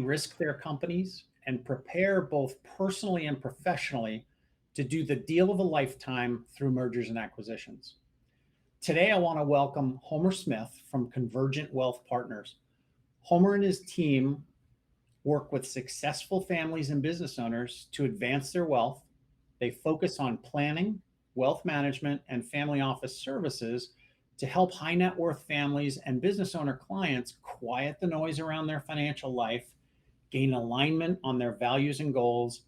risk their companies and prepare both personally and professionally to do the deal of a lifetime through mergers and acquisitions. Today, I want to welcome Homer Smith from Konvergent Wealth Partners. Homer and his team work with successful families and business owners to advance their wealth. They focus on planning, wealth management, and family office services to help high net worth families and business owner clients quiet the noise around their financial life, gain alignment on their values and goals,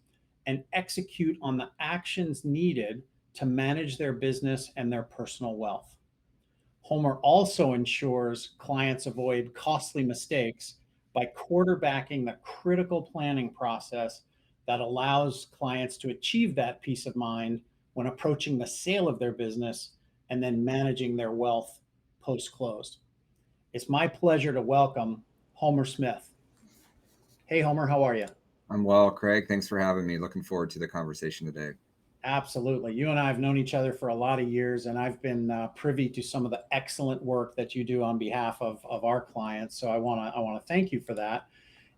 and execute on the actions needed to manage their business and their personal wealth. Homer also ensures clients avoid costly mistakes by quarterbacking the critical planning process that allows clients to achieve that peace of mind when approaching the sale of their business and then managing their wealth post close. It's my pleasure to welcome Homer Smith. Hey, Homer, how are you? I'm well, Craig. Thanks for having me. Looking forward to the conversation today. Absolutely. You and I have known each other for a lot of years, and I've been privy to some of the excellent work that you do on behalf of our clients. So I want to thank you for that.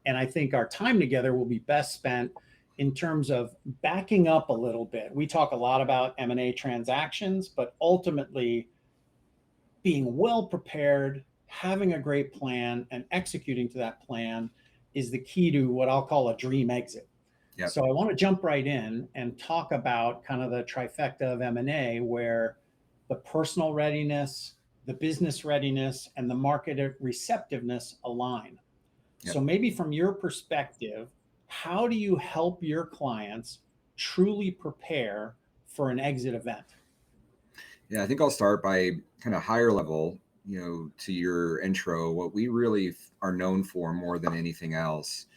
And I think our time together will be best spent in terms of backing up a little bit. We talk a lot about M&A transactions, but ultimately being well prepared, having a great plan, and executing to that plan is the key to what I'll call a dream exit. Yep. So I want to jump right in and talk about kind of the trifecta of M&A, where the personal readiness, the business readiness, and the market receptiveness align. Yep. So maybe from your perspective, how do you help your clients truly prepare for an exit event? Yeah, I think I'll start by kind of higher level, to your intro. What we really are known for more than anything else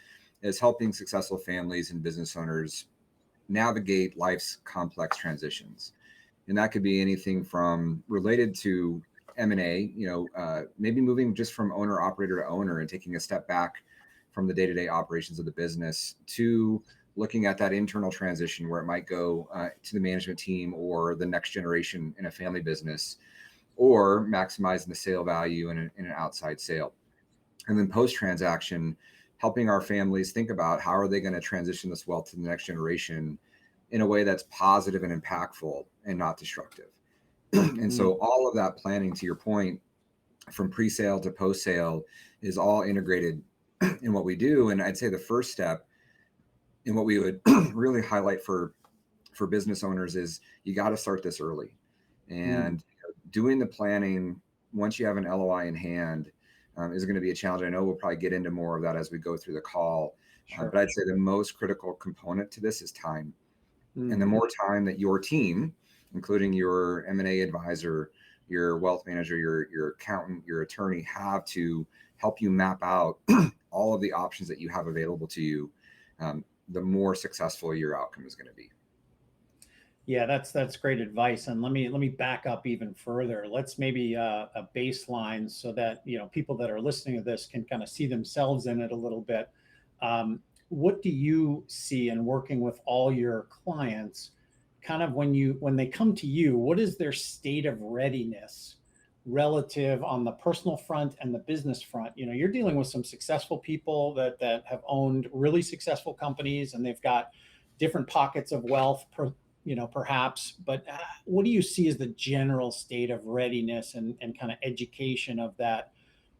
is helping successful families and business owners navigate life's complex transitions. And that could be anything from related to M&A, maybe moving just from owner operator to owner and taking a step back from the day-to-day operations of the business, to looking at that internal transition where it might go to the management team or the next generation in a family business, or maximizing the sale value in an outside sale. And then post-transaction, helping our families think about how are they going to transition this wealth to the next generation in a way that's positive and impactful and not destructive. And so all of that planning, to your point, from pre-sale to post-sale, is all integrated in what we do. And I'd say the first step in what we would really highlight for business owners is you got to start this early. And doing the planning once you have an LOI in hand is going to be a challenge. I know we'll probably get into more of that as we go through the call. Sure. But I'd say the most critical component to this is time. And the more time that your team, including your M&A advisor, your wealth manager, your accountant, your attorney, have to help you map out all of the options that you have available to you, the more successful your outcome is going to be. Yeah, that's great advice. And let me back up even further. Let's maybe a baseline so that people that are listening to this can kind of see themselves in it a little bit. What do you see in working with all your clients? Kind of when they come to you, what is their state of readiness relative on the personal front and the business front? You're dealing with some successful people that have owned really successful companies, and they've got different pockets of wealth perhaps, but what do you see as the general state of readiness and kind of education of that,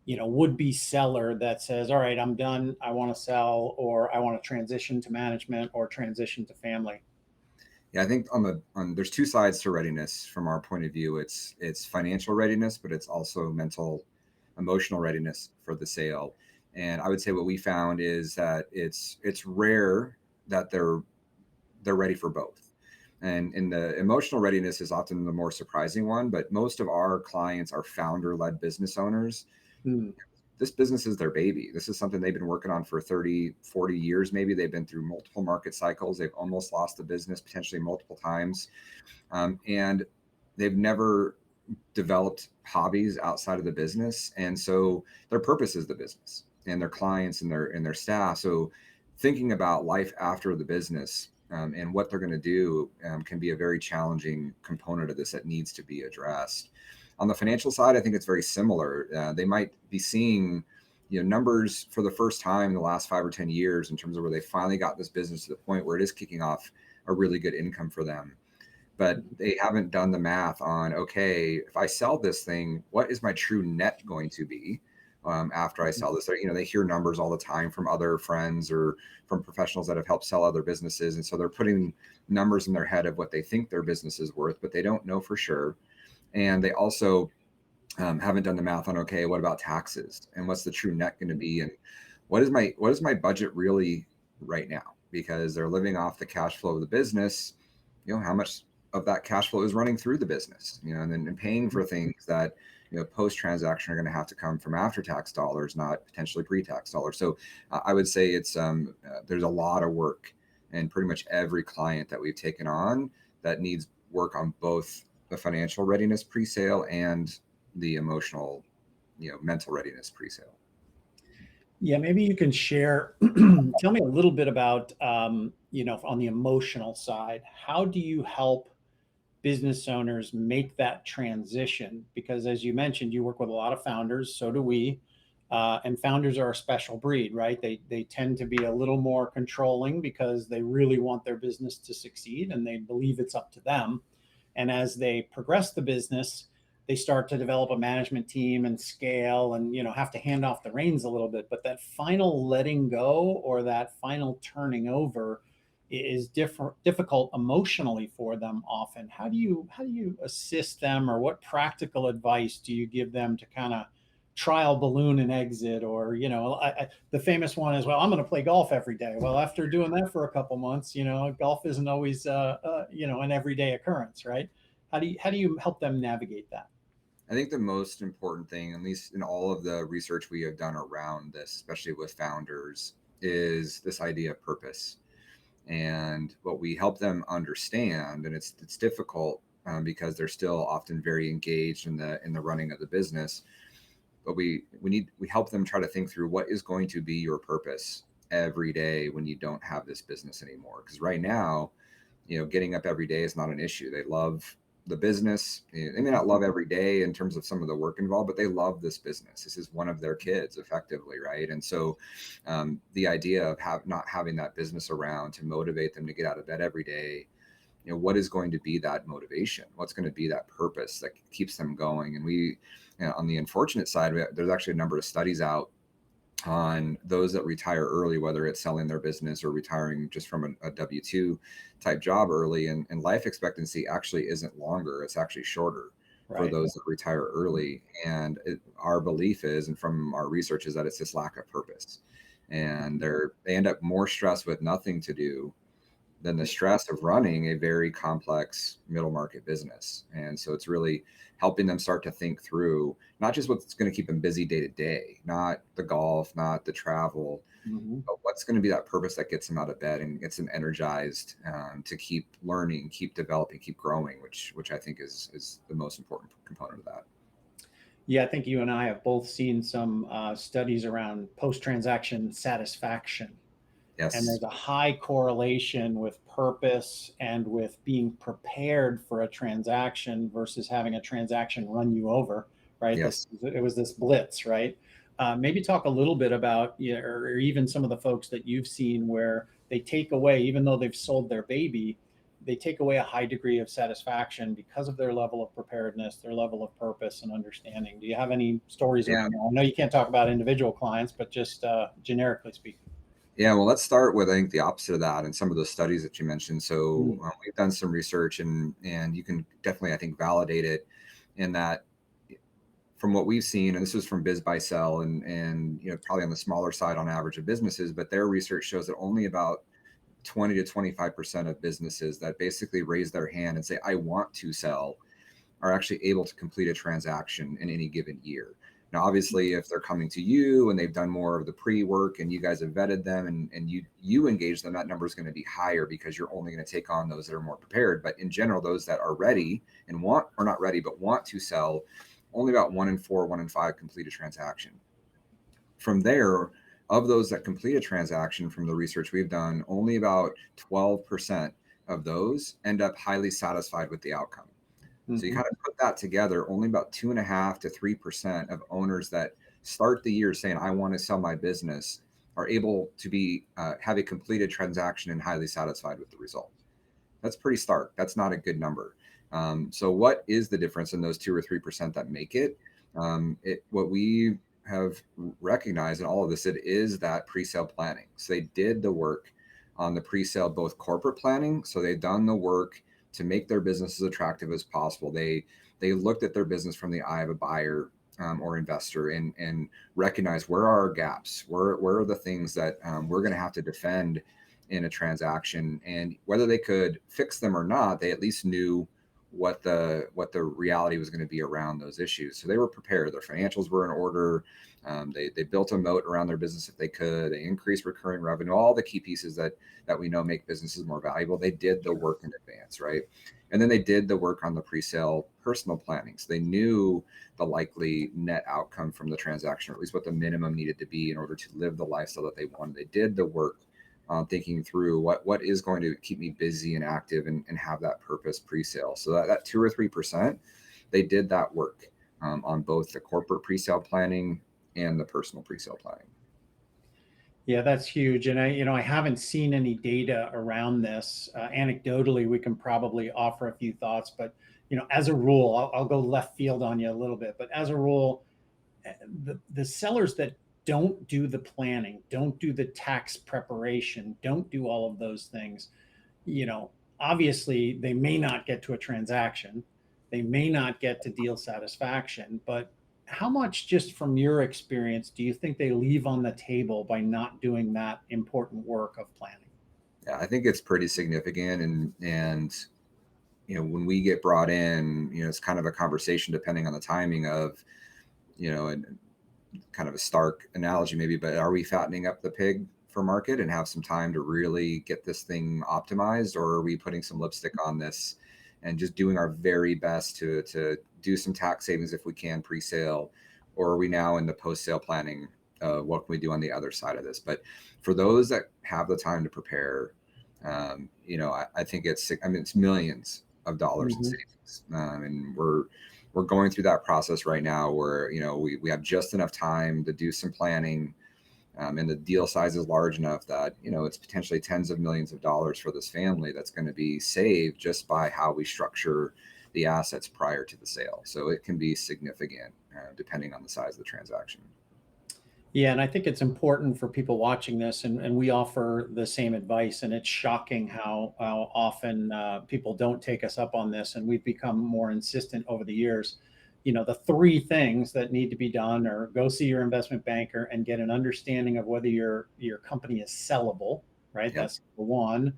would-be seller that says, all right, I'm done, I want to sell, or I want to transition to management or transition to family? Yeah, I think there's two sides to readiness from our point of view. It's financial readiness, but it's also mental, emotional readiness for the sale. And I would say what we found is that it's rare that they're ready for both. And the emotional readiness is often the more surprising one, but most of our clients are founder-led business owners. This business is their baby. This is something they've been working on for 30, 40 years. Maybe they've been through multiple market cycles. They've almost lost the business potentially multiple times. And they've never developed hobbies outside of the business. And so their purpose is the business and their clients and their staff. So thinking about life after the business and what they're going to do can be a very challenging component of this that needs to be addressed. On the financial side, I think it's very similar. They might be seeing numbers for the first time in the last 5 or 10 years in terms of where they finally got this business to the point where it is kicking off a really good income for them. But they haven't done the math on, okay, if I sell this thing, what is my true net going to be after I sell this? They hear numbers all the time from other friends or from professionals that have helped sell other businesses. And so they're putting numbers in their head of what they think their business is worth, but they don't know for sure. And they also haven't done the math on, okay, what about taxes and what's the true net going to be? And what is my budget really right now? Because they're living off the cash flow of the business. How much of that cash flow is running through the business, and then paying for things that, post transaction are going to have to come from after tax dollars, not potentially pre-tax dollars. So I would say it's there's a lot of work, and pretty much every client that we've taken on that needs work on both the financial readiness pre-sale and the emotional, mental readiness pre-sale. Yeah, maybe you can share, tell me a little bit about, on the emotional side, how do you help business owners make that transition? Because as you mentioned, you work with a lot of founders, so do we. And founders are a special breed, right? They tend to be a little more controlling because they really want their business to succeed and they believe it's up to them. And as they progress the business, they start to develop a management team and scale and have to hand off the reins a little bit. But that final letting go or that final turning over is difficult emotionally for them often. How do you assist them, or what practical advice do you give them to kind of trial balloon and exit? Or the famous one is, well, I'm going to play golf every day. Well, after doing that for a couple months, golf isn't always an everyday occurrence, right? How do you help them navigate that? I think the most important thing, at least in all of the research we have done around this, especially with founders, is this idea of purpose. And what we help them understand, and it's difficult because they're still often very engaged in the running of the business, but we help them try to think through what is going to be your purpose every day when you don't have this business anymore. Because right now, getting up every day is not an issue. They love the business. They may not love every day in terms of some of the work involved, but they love this business. This is one of their kids effectively, right? And so the idea of not having that business around to motivate them to get out of bed every day, what is going to be that motivation? What's going to be that purpose that keeps them going? And we, on the unfortunate side, there's actually a number of studies out on those that retire early, whether it's selling their business or retiring just from a W-2 type job early, and life expectancy actually isn't longer, it's actually shorter for those that retire early. And our belief is, and from our research, is that it's this lack of purpose, and they end up more stressed with nothing to do than the stress of running a very complex middle market business. And so it's really helping them start to think through not just what's going to keep them busy day to day, not the golf, not the travel, but what's going to be that purpose that gets them out of bed and gets them energized to keep learning, keep developing, keep growing, which I think is the most important component of that. Yeah, I think you and I have both seen some studies around post-transaction satisfaction. Yes. And there's a high correlation with purpose and with being prepared for a transaction versus having a transaction run you over, right? Yes. It was this blitz, right? Maybe talk a little bit about, or even some of the folks that you've seen where they take away, even though they've sold their baby, they take away a high degree of satisfaction because of their level of preparedness, their level of purpose and understanding. Do you have any stories around that? I know you can't talk about individual clients, but just generically speaking. Yeah, well, let's start with, I think, the opposite of that and some of those studies that you mentioned. So we've done some research, and you can definitely, I think, validate it in that from what we've seen, and this is from Biz Buy Sell, and probably on the smaller side on average of businesses, but their research shows that only about 20 to 25% of businesses that basically raise their hand and say, I want to sell, are actually able to complete a transaction in any given year. Now, obviously, if they're coming to you and they've done more of the pre-work and you guys have vetted them and you engage them, that number is going to be higher because you're only going to take on those that are more prepared. But in general, those that are ready and want, or not ready, but want to sell, only about 1 in 4, 1 in 5 complete a transaction. From there, of those that complete a transaction, from the research we've done, only about 12% of those end up highly satisfied with the outcome. So you kind of put that together, only about 2.5 to 3% of owners that start the year saying, I want to sell my business, are able to be have a completed transaction and highly satisfied with the result. That's pretty stark. That's not a good number. So what is the difference in those 2 or 3% that make it? What we have recognized in all of this, it is that pre-sale planning. So they did the work on the pre-sale, both corporate planning. So they've done the work to make their business as attractive as possible. They looked at their business from the eye of a buyer or investor, and recognize where are our gaps, where are the things that we're going to have to defend in a transaction, and whether they could fix them or not, they at least knew what the reality was going to be around those issues. So they were prepared. Their financials were in order. They built a moat around their business if they could. They increased recurring revenue, all the key pieces that we know make businesses more valuable. They did the work in advance, right? And then they did the work on the pre-sale personal planning. So they knew the likely net outcome from the transaction, or at least what the minimum needed to be in order to live the lifestyle that they wanted. They did the work thinking through what is going to keep me busy and active and have that purpose pre-sale. So that 2 or 3%, they did that work on both the corporate pre-sale planning and the personal pre-sale planning. Yeah, that's huge. And I haven't seen any data around this. Anecdotally, we can probably offer a few thoughts, but as a rule, I'll go left field on you a little bit. But as a rule, the sellers that don't do the planning, don't do the tax preparation, don't do all of those things, obviously they may not get to a transaction, they may not get to deal satisfaction, but how much, just from your experience, do you think they leave on the table by not doing that important work of planning? Yeah, I think it's pretty significant. And when we get brought in, it's kind of a conversation depending on the timing of, and kind of a stark analogy maybe, but are we fattening up the pig for market and have some time to really get this thing optimized, or are we putting some lipstick on this and just doing our very best to do some tax savings if we can pre-sale, or are we now in the post-sale planning? What can we do on the other side of this? But for those that have the time to prepare, I think it's millions of dollars in savings, and we're going through that process right now where we have just enough time to do some planning, and the deal size is large enough that it's potentially tens of millions of dollars for this family that's going to be saved just by how we structure the assets prior to the sale. So it can be significant depending on the size of the transaction. Yeah, and I think it's important for people watching this, and we offer the same advice, and it's shocking how often people don't take us up on this, and we've become more insistent over the years. The three things that need to be done are go see your investment banker and get an understanding of whether your company is sellable, right? Yep. That's number one.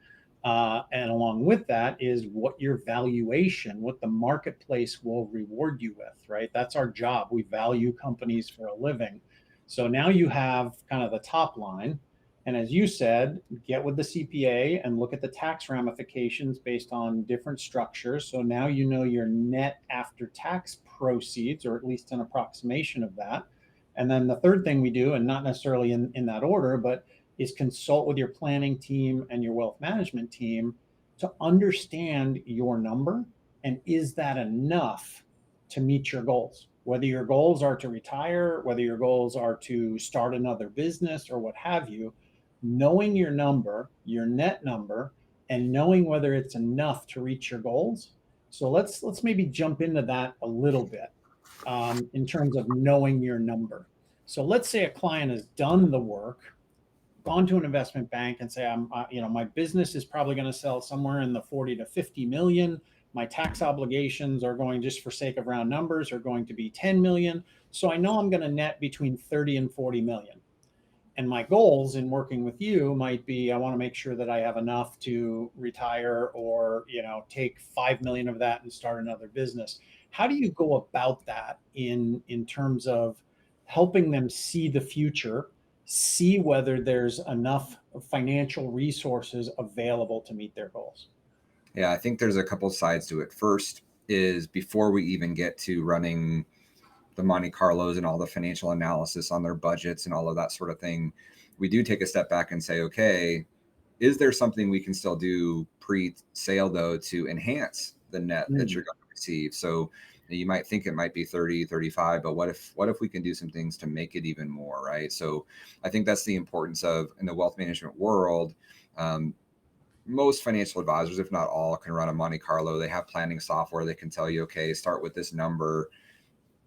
And along with that is what your valuation, what the marketplace will reward you with, right? That's our job. We value companies for a living. So now you have kind of the top line. And as you said, get with the CPA and look at the tax ramifications based on different structures. So now you know your net after tax proceeds, or at least an approximation of that. And then the third thing we do, and not necessarily in that order, but is consult with your planning team and your wealth management team to understand your number. And is that enough to meet your goals? Whether your goals are to retire, whether your goals are to start another business or what have you, knowing your number, your net number, and knowing whether it's enough to reach your goals. So let's maybe jump into that a little bit in terms of knowing your number. So let's say a client has done the work, gone to an investment bank and say, my business is probably going to sell somewhere in the 40 to 50 million. My tax obligations are going, just for sake of round numbers, are going to be 10 million. So I know I'm going to net between 30 and 40 million. And my goals in working with you might be, I want to make sure that I have enough to retire, or, take 5 million of that and start another business. How do you go about that in terms of helping them see the future, see whether there's enough financial resources available to meet their goals? Yeah, I think there's a couple sides to it. First is, before we even get to running the Monte Carlos and all the financial analysis on their budgets and all of that sort of thing, we do take a step back and say, okay, is there something we can still do pre-sale though to enhance the net that you're going to receive? So You might think it might be 30, 35, but what if we can do some things to make it even more, right? So I think that's the importance of, in the wealth management world, most financial advisors, if not all, can run a Monte Carlo. They have planning software. They can tell you, okay, start with this number,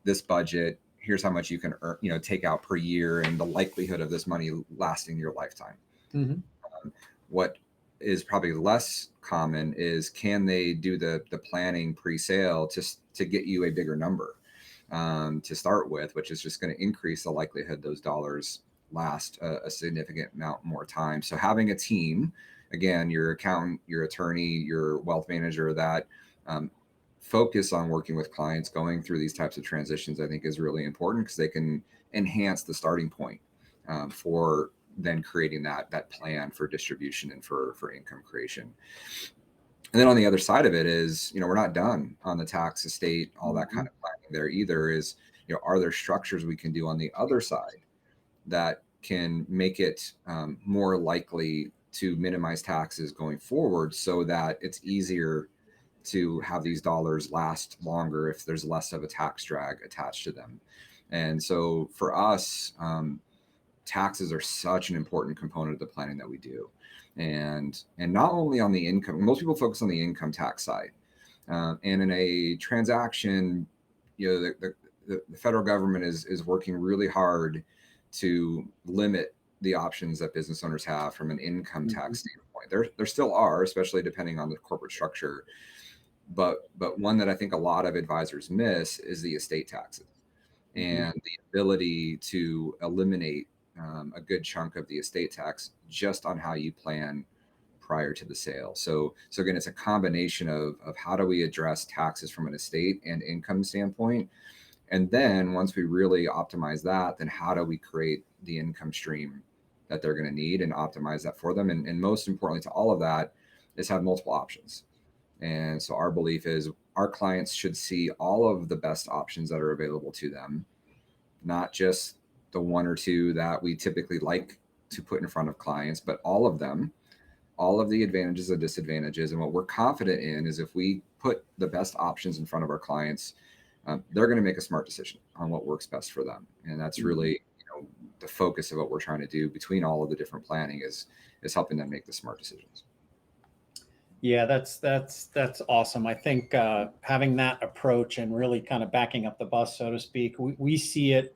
this budget. Here's how much you can earn, take out per year, and the likelihood of this money lasting your lifetime. Mm-hmm. What is probably less common is, can they do the planning pre-sale to get you a bigger number to start with, which is just going to increase the likelihood those dollars last a significant amount more time. So having a team, again, your accountant, your attorney, your wealth manager, that focus on working with clients going through these types of transitions, I think is really important, because they can enhance the starting point for then creating that plan for distribution and for income creation. And then on the other side of it is, we're not done on the tax, estate, all that kind of planning there either. Is, are there structures we can do on the other side that can make it more likely to minimize taxes going forward, so that it's easier to have these dollars last longer if there's less of a tax drag attached to them. And so for us, taxes are such an important component of the planning that we do. And not only on the income, most people focus on the income tax side. And in a transaction, the federal government is working really hard to limit the options that business owners have from an income tax standpoint. There still are, especially depending on the corporate structure. But one that I think a lot of advisors miss is the estate taxes, and the ability to eliminate a good chunk of the estate tax just on how you plan prior to the sale. So again, it's a combination of how do we address taxes from an estate and income standpoint. And then once we really optimize that, then how do we create the income stream that they're going to need and optimize that for them? And most importantly to all of that is have multiple options. And so our belief is our clients should see all of the best options that are available to them, not just the one or two that we typically like to put in front of clients, but all of them, all of the advantages and disadvantages. And what we're confident in is, if we put the best options in front of our clients, they're going to make a smart decision on what works best for them. And that's really, the focus of what we're trying to do between all of the different planning is helping them make the smart decisions. Yeah, that's awesome. I think having that approach and really kind of backing up the bus, so to speak, we see it.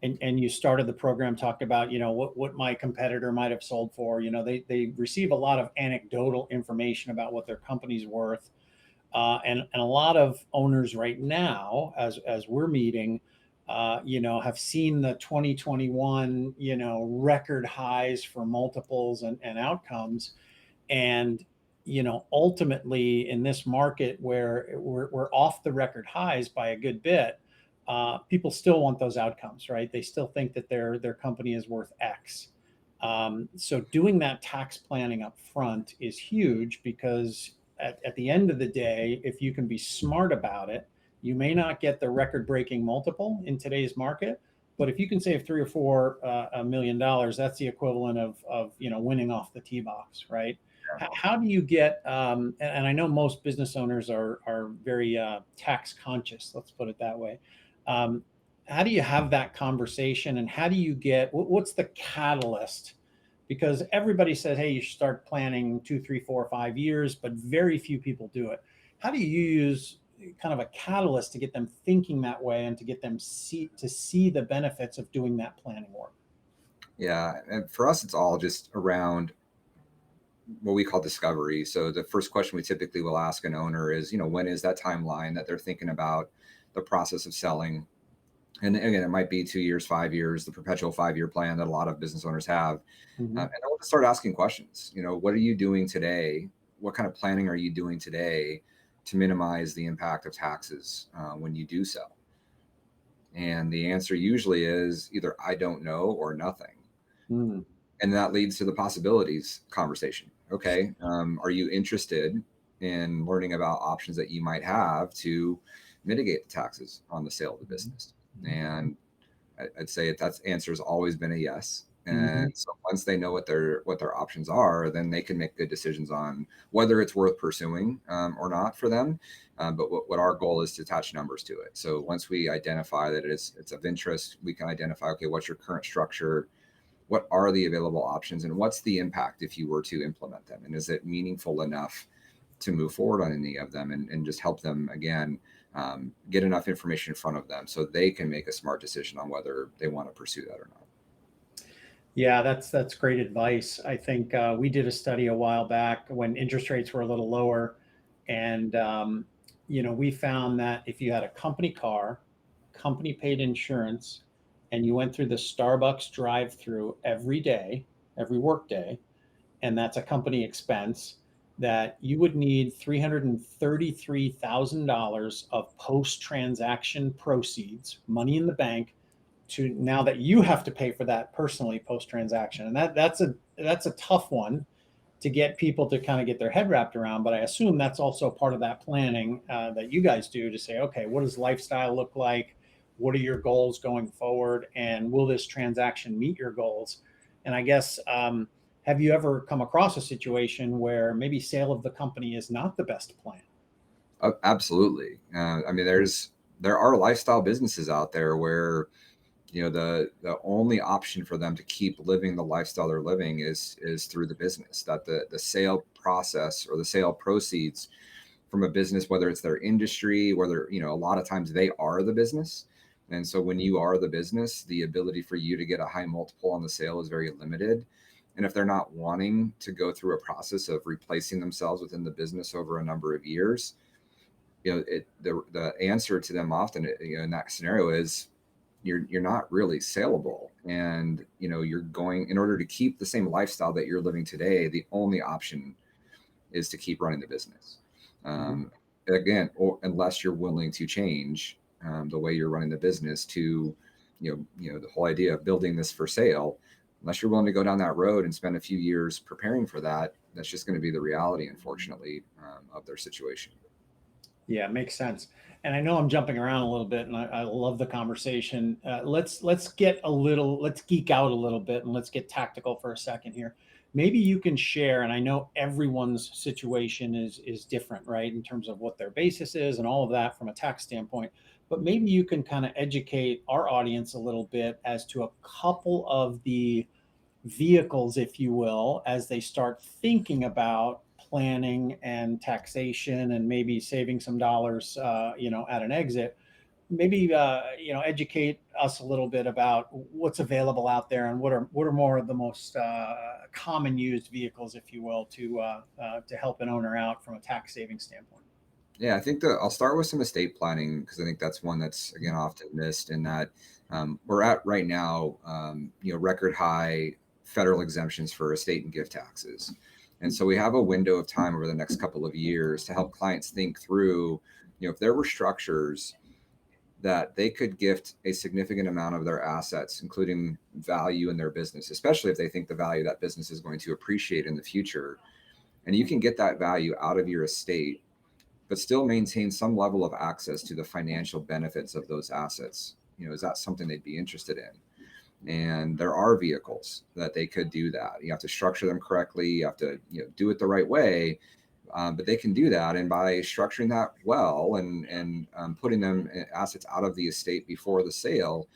And you started the program, talked about, what my competitor might have sold for. They receive a lot of anecdotal information about what their company's worth. And a lot of owners right now, as we're meeting, have seen the 2021, record highs for multiples and outcomes. And, ultimately in this market where we're off the record highs by a good bit, people still want those outcomes, right? They still think that their company is worth X. So doing that tax planning up front is huge, because at the end of the day, if you can be smart about it, you may not get the record-breaking multiple in today's market, but if you can save $3 or $4 million, that's the equivalent of winning off the tee box, right? How do you get? And I know most business owners are very tax conscious. Let's put it that way. How do you have that conversation, and how do you get? What's the catalyst? Because everybody says, hey, you should start planning 2, 3, 4, 5 years, but very few people do it. How do you use kind of a catalyst to get them thinking that way, and to get them to see the benefits of doing that planning work? Yeah. And for us, it's all just around what we call discovery. So the first question we typically will ask an owner is, when is that timeline that they're thinking about the process of selling? And again, it might be 2 years, 5 years, the perpetual 5-year plan that a lot of business owners have. And I want to start asking questions. What are you doing today? What kind of planning are you doing today to minimize the impact of taxes when you do sell? And the answer usually is either I don't know or nothing. And that leads to the possibilities conversation. Okay. Are you interested in learning about options that you might have to mitigate the taxes on the sale of the business? And I'd say that answer has always been a yes. And Mhm. so once they know what their options are, then they can make good decisions on whether it's worth pursuing or not for them. But what our goal is to attach numbers to it. So once we identify that it's of interest, we can identify, okay, what's your current structure? What are the available options, and what's the impact if you were to implement them? And is it meaningful enough to move forward on any of them, and just help them again get enough information in front of them so they can make a smart decision on whether they want to pursue that or not. Yeah, that's great advice. I think we did a study a while back when interest rates were a little lower, and we found that if you had a company car, company paid insurance, and you went through the Starbucks drive-through every day, every work day, and that's a company expense, that you would need $333,000 of post-transaction proceeds, money in the bank, to now that you have to pay for that personally post-transaction. And that's a tough one to get people to kind of get their head wrapped around. But I assume that's also part of that planning that you guys do to say, okay, what does lifestyle look like? What are your goals going forward? And will this transaction meet your goals? And I guess, have you ever come across a situation where maybe sale of the company is not the best plan? Absolutely. I mean, there are lifestyle businesses out there where the only option for them to keep living the lifestyle they're living is through the business. That the sale process or the sale proceeds from a business, whether it's their industry, whether a lot of times they are the business. And so when you are the business, the ability for you to get a high multiple on the sale is very limited. And if they're not wanting to go through a process of replacing themselves within the business over a number of years, the answer to them often, in that scenario is you're not really saleable. And you're going, in order to keep the same lifestyle that you're living today, the only option is to keep running the business. Mhm. Again, or unless you're willing to change the way you're running the business to the whole idea of building this for sale. Unless you're willing to go down that road and spend a few years preparing for that, that's just going to be the reality, unfortunately, of their situation. Yeah, makes sense. And I know I'm jumping around a little bit, and I love the conversation. Let's geek out a little bit, and let's get tactical for a second here. Maybe you can share, and I know everyone's situation is different, right, in terms of what their basis is and all of that from a tax standpoint. But maybe you can kind of educate our audience a little bit as to a couple of the vehicles, if you will, as they start thinking about planning and taxation and maybe saving some dollars, at an exit. Maybe educate us a little bit about what's available out there and what are more of the most common used vehicles, if you will, to help an owner out from a tax saving standpoint. Yeah, I think that I'll start with some estate planning because I think that's one that's again often missed in that we're at right now, record high federal exemptions for estate and gift taxes. And so we have a window of time over the next couple of years to help clients think through, if there were structures that they could gift a significant amount of their assets, including value in their business, especially if they think the value of that business is going to appreciate in the future. And you can get that value out of your estate but still maintain some level of access to the financial benefits of those assets. Is that something they'd be interested in? And there are vehicles that they could do that. You have to structure them correctly. You have to, do it the right way. But they can do that, and by structuring that well and putting them assets out of the estate before the sale,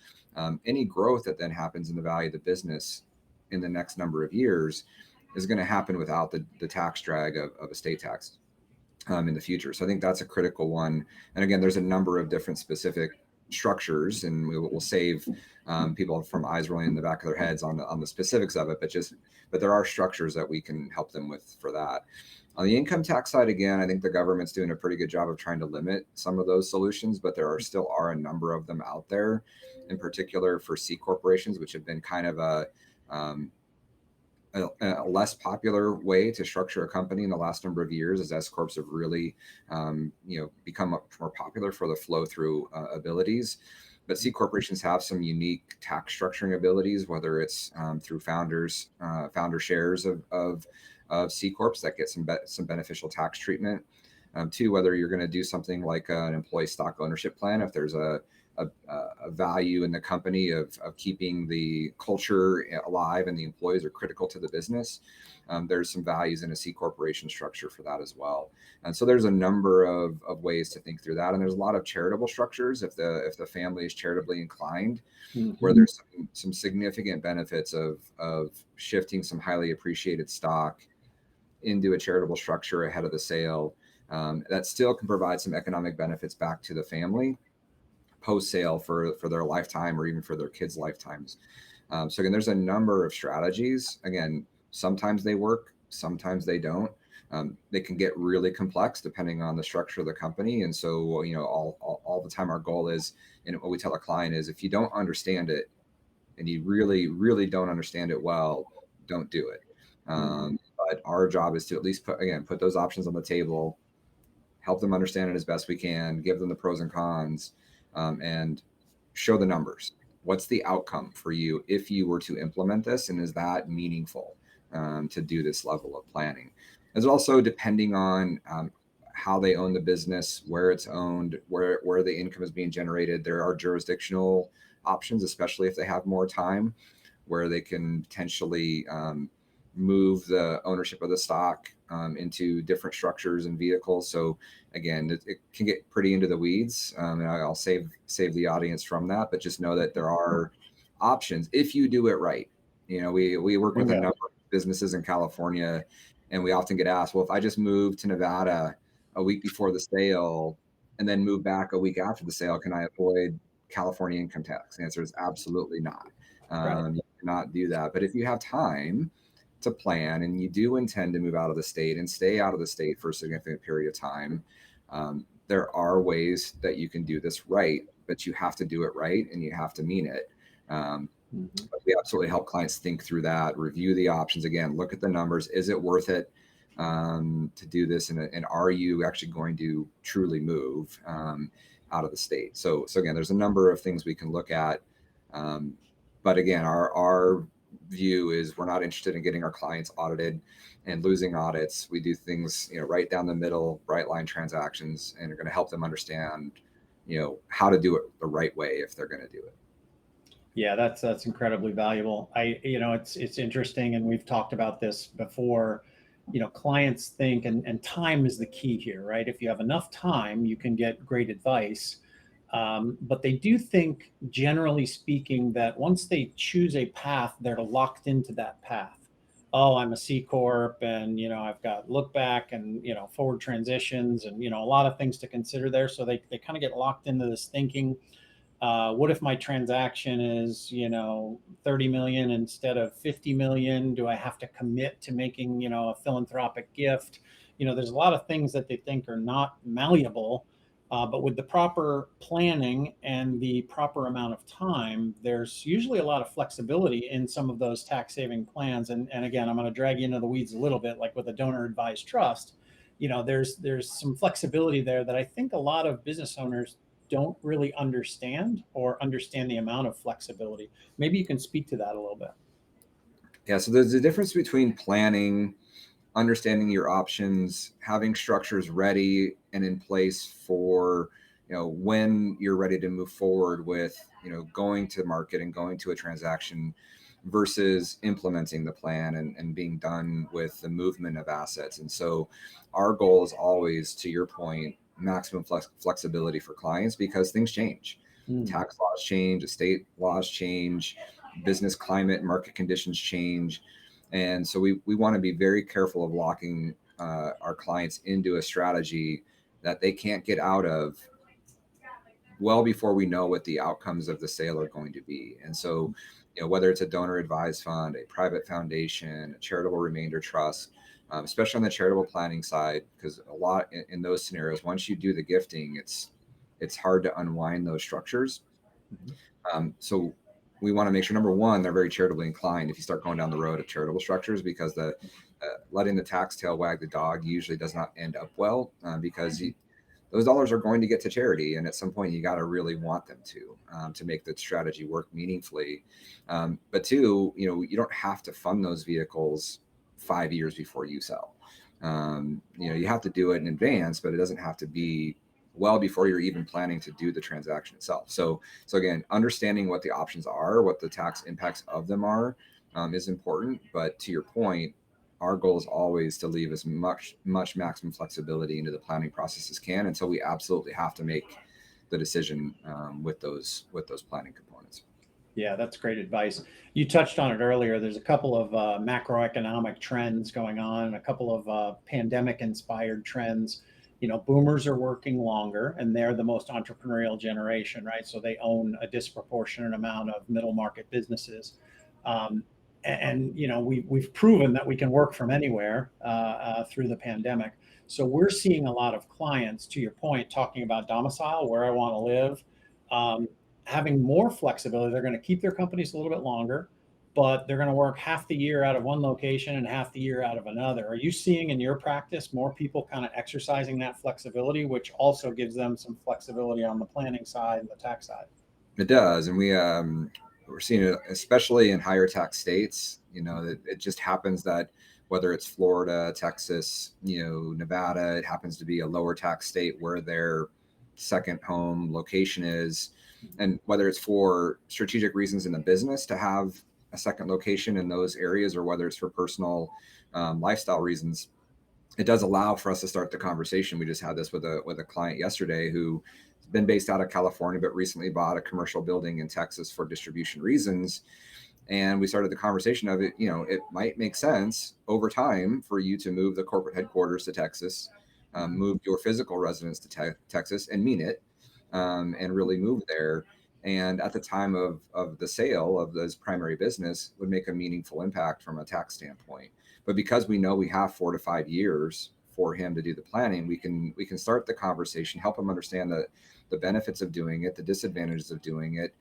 any growth that then happens in the value of the business in the next number of years is going to happen without the tax drag of estate tax in the future. So I think that's a critical one. And again, there's a number of different specific structures, and we'll save people from eyes rolling in the back of their heads on the specifics of it. But there are structures that we can help them with for that. On the income tax side, again, I think the government's doing a pretty good job of trying to limit some of those solutions, but there are a number of them out there, in particular for C corporations, which have been kind of um, a less popular way to structure a company in the last number of years as S corps have really, become much more popular for the flow through abilities. But C corporations have some unique tax structuring abilities, whether it's through founder shares of C corps that get some beneficial tax treatment. Two, whether you're going to do something like an employee stock ownership plan, if there's a value in the company of keeping the culture alive and the employees are critical to the business. There's some values in a C corporation structure for that as well. And so there's a number of ways to think through that. And there's a lot of charitable structures if the family is charitably inclined, where there's some significant benefits of shifting some highly appreciated stock into a charitable structure ahead of the sale. That still can provide some economic benefits back to the family post sale for their lifetime or even for their kids' lifetimes. So again, there's a number of strategies. Again, sometimes they work, sometimes they don't. They can get really complex depending on the structure of the company. And so, all the time, our goal is, and what we tell a client is, if you don't understand it and you really, really don't understand it well, don't do it. But our job is to at least put those options on the table, help them understand it as best we can, give them the pros and cons, and show the numbers. What's the outcome for you if you were to implement this? And is that meaningful to do this level of planning? There's also, depending on how they own the business, where it's owned, where the income is being generated, there are jurisdictional options, especially if they have more time, where they can potentially move the ownership of the stock into different structures and vehicles. So again, it can get pretty into the weeds, and I'll save the audience from that, but just know that there are options if you do it right. We work with a number of businesses in California, and we often get asked, well, if I just move to Nevada a week before the sale and then move back a week after the sale, can I avoid California income tax? The answer is absolutely not. You cannot do that. But if you have time to plan and you do intend to move out of the state and stay out of the state for a significant period of time, there are ways that you can do this right, but you have to do it right and you have to mean it. But we absolutely help clients think through that, review the options. Again, look at the numbers. Is it worth it to do this? And are you actually going to truly move out of the state? So again, there's a number of things we can look at. But again, our view is we're not interested in getting our clients audited and losing audits. We do things, right down the middle, bright line transactions, and are going to help them understand, how to do it the right way if they're going to do it. Yeah, that's incredibly valuable. It's interesting, and we've talked about this before. Clients think, and time is the key here, right? If you have enough time, you can get great advice. But they do think, generally speaking, that once they choose a path, they're locked into that path. Oh, I'm a C corp, and I've got look back and forward transitions, and a lot of things to consider there. So they kind of get locked into this thinking. What if my transaction is 30 million instead of 50 million? Do I have to commit to making a philanthropic gift? There's a lot of things that they think are not malleable. But with the proper planning and the proper amount of time, there's usually a lot of flexibility in some of those tax saving plans. And again, I'm going to drag you into the weeds a little bit, like with a donor advised trust. There's some flexibility there that I think a lot of business owners don't really understand, or understand the amount of flexibility. Maybe you can speak to that a little bit. Yeah, so there's a difference between planning, understanding your options, having structures ready and in place for, when you're ready to move forward with, going to market and going to a transaction, versus implementing the plan and being done with the movement of assets. And so our goal is always, to your point, maximum flexibility for clients, because things change. Tax laws change, estate laws change, business climate, market conditions change. And so we want to be very careful of locking our clients into a strategy that they can't get out of well before we know what the outcomes of the sale are going to be. And so, whether it's a donor advised fund, a private foundation, a charitable remainder trust, especially on the charitable planning side, because a lot in those scenarios, once you do the gifting, it's hard to unwind those structures. So we want to make sure, number one, they're very charitably inclined if you start going down the road of charitable structures, because the letting the tax tail wag the dog usually does not end up well, because those dollars are going to get to charity, and at some point you got to really want them to make the strategy work meaningfully. But two, you don't have to fund those vehicles 5 years before you sell. You have to do it in advance, but it doesn't have to be well before you're even planning to do the transaction itself. So again, understanding what the options are, what the tax impacts of them are, is important. But to your point, our goal is always to leave as much maximum flexibility into the planning process as can, until we absolutely have to make the decision with those planning components. Yeah, that's great advice. You touched on it earlier. There's a couple of macroeconomic trends going on, a couple of pandemic inspired trends. Boomers are working longer and they're the most entrepreneurial generation, right? So they own a disproportionate amount of middle market businesses. Um, we've proven that we can work from anywhere through the pandemic. So we're seeing a lot of clients, to your point, talking about domicile, where I want to live. Um, Having more flexibility. They're going to keep their companies a little bit longer, but they're going to work half the year out of one location and half the year out of another. Are you seeing in your practice more people kind of exercising that flexibility, which also gives them some flexibility on the planning side and the tax side? It does, and we're seeing it especially in higher tax states. It just happens that whether it's Florida, Texas, Nevada, it happens to be a lower tax state where their second home location is. And whether it's for strategic reasons in the business to have a second location in those areas, or whether it's for personal lifestyle reasons, it does allow for us to start the conversation. We just had this with a client yesterday who has been based out of California, but recently bought a commercial building in Texas for distribution reasons. And we started the conversation of it. It might make sense over time for you to move the corporate headquarters to Texas, move your physical residence to Texas, and mean it, and really move there. And at the time of the sale of this primary business, would make a meaningful impact from a tax standpoint. But because we know we have 4 to 5 years for him to do the planning, we can start the conversation, help him understand the benefits of doing it, the disadvantages of doing it,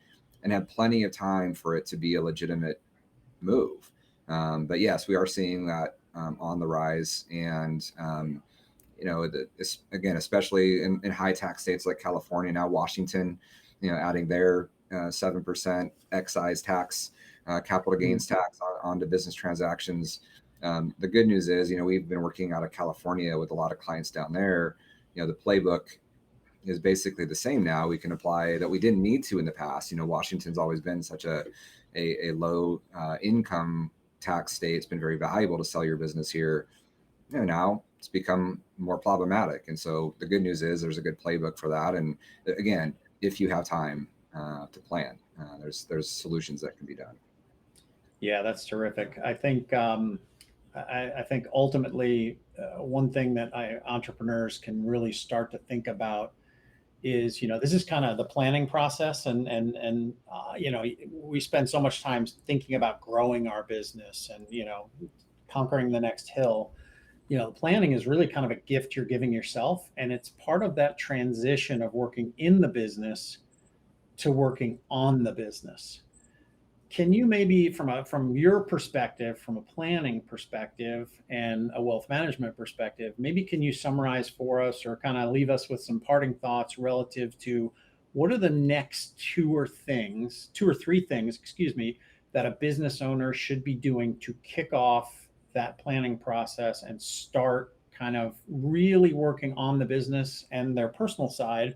and have plenty of time for it to be a legitimate move. But yes, we are seeing that on the rise. And again, especially in high tax states like California, now Washington, adding their 7% excise tax, capital gains tax onto business transactions. The good news is, we've been working out of California with a lot of clients down there. The playbook is basically the same now. We can apply that we didn't need to in the past. Washington's always been such a low income tax state. It's been very valuable to sell your business here. Now it's become more problematic. And so the good news is there's a good playbook for that. And again, if you have time to plan, there's solutions that can be done. Yeah, that's terrific. I think ultimately, one thing that entrepreneurs can really start to think about is, this is kind of the planning process, and we spend so much time thinking about growing our business and conquering the next hill. Planning is really kind of a gift you're giving yourself, and it's part of that transition of working in the business to working on the business. Can you maybe, from your perspective, from a planning perspective and a wealth management perspective, maybe can you summarize for us or kind of leave us with some parting thoughts relative to what are the next two or three things, excuse me, that a business owner should be doing to kick off that planning process and start kind of really working on the business and their personal side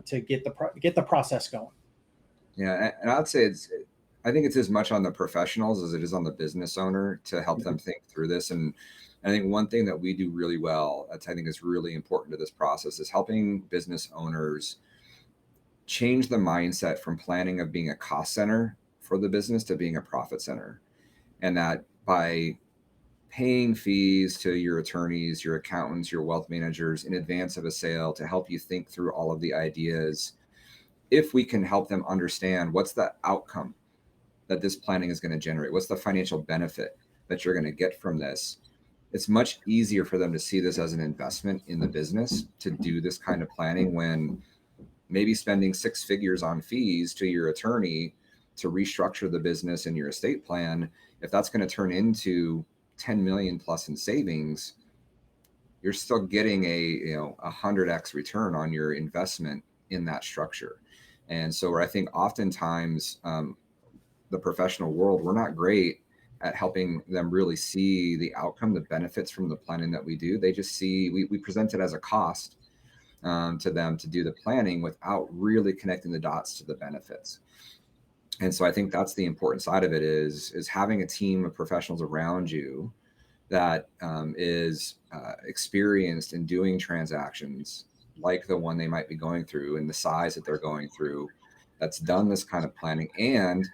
to get the process going? Yeah, and I'd say I think it's as much on the professionals as it is on the business owner to help them think through this. And I think one thing that we do really well, that I think is really important to this process, is helping business owners change the mindset from planning of being a cost center for the business to being a profit center. And that by paying fees to your attorneys, your accountants, your wealth managers in advance of a sale to help you think through all of the ideas, if we can help them understand what's the outcome that this planning is going to generate, what's the financial benefit that you're going to get from this, it's much easier for them to see this as an investment in the business to do this kind of planning, when maybe spending 6 figures on fees to your attorney to restructure the business and your estate plan, if that's going to turn into 10 million plus in savings, you're still getting a 100x return on your investment in that structure. And so where I think oftentimes the professional world, we're not great at helping them really see the outcome, the benefits from the planning that we do. They just see, we present it as a cost. to them to do the planning without really connecting the dots to the benefits. And so I think that's the important side of it is having a team of professionals around you that is experienced in doing transactions like the one they might be going through and the size that they're going through, that's done this kind of planning and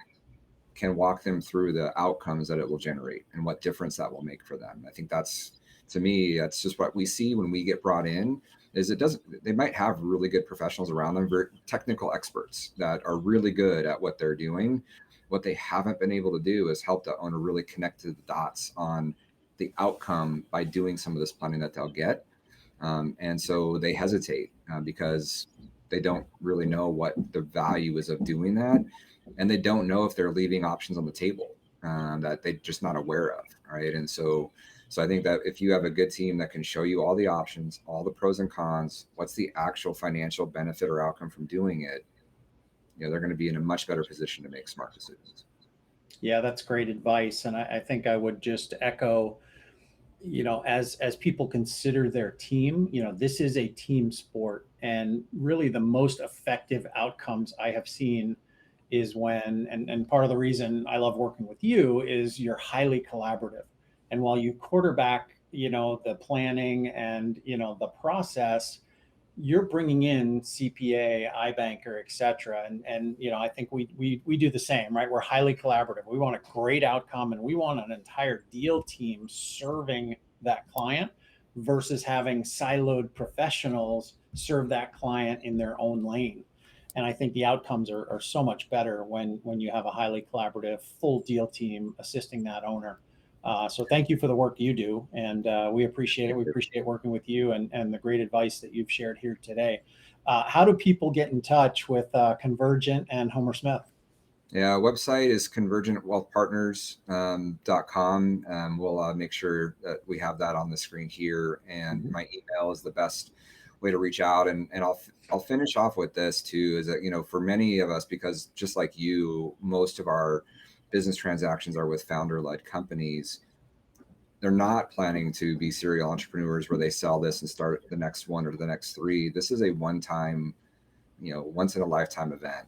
can walk them through the outcomes that it will generate and what difference that will make for them. I think that's, to me, that's just what we see when we get brought in. Is it doesn't, they might have really good professionals around them, very technical experts that are really good at what they're doing. What they haven't been able to do is help the owner really connect to the dots on the outcome by doing some of this planning that they'll get. And so they hesitate because they don't really know what the value is of doing that. And they don't know if they're leaving options on the table that they're just not aware of. Right. And so I think that if you have a good team that can show you all the options, all the pros and cons, what's the actual financial benefit or outcome from doing it, they're going to be in a much better position to make smart decisions. Yeah, that's great advice. And I think I would just echo, as people consider their team, this is a team sport. And really the most effective outcomes I have seen is when, and part of the reason I love working with you is you're highly collaborative. And while you quarterback, the planning and, the process, you're bringing in CPA, iBanker, et cetera. And I think we do the same, right? We're highly collaborative. We want a great outcome and we want an entire deal team serving that client versus having siloed professionals serve that client in their own lane. And I think the outcomes are so much better when you have a highly collaborative full deal team assisting that owner. So thank you for the work you do, and we appreciate it. We appreciate working with you and the great advice that you've shared here today. How do people get in touch with Konvergent and Homer Smith? Yeah, website is convergentwealthpartners.com. We'll make sure that we have that on the screen here. And my email is the best way to reach out. And I'll finish off with this too, is that, for many of us, because just like you, most of our business transactions are with founder-led companies. They're not planning to be serial entrepreneurs where they sell this and start the next one or the next three. This is a one-time, once in a lifetime event.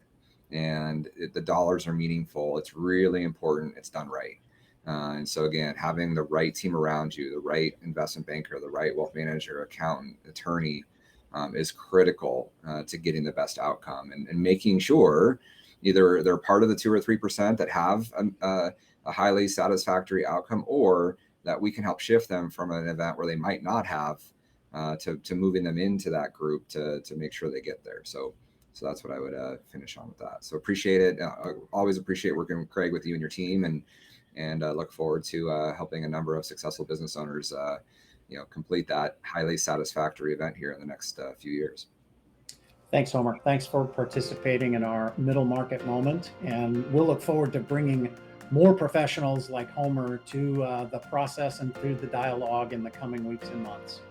And the dollars are meaningful. It's really important. It's done right. And so again, having the right team around you, the right investment banker, the right wealth manager, accountant, attorney is critical to getting the best outcome and making sure either they're part of the 2 or 3% that have a highly satisfactory outcome, or that we can help shift them from an event where they might not have to moving them into that group to make sure they get there. So that's what I would finish on with that. So appreciate it. Always appreciate working with Craig, with you and your team, and look forward to helping a number of successful business owners complete that highly satisfactory event here in the next few years. Thanks, Homer. Thanks for participating in our middle market moment. And we'll look forward to bringing more professionals like Homer to the process and through the dialogue in the coming weeks and months.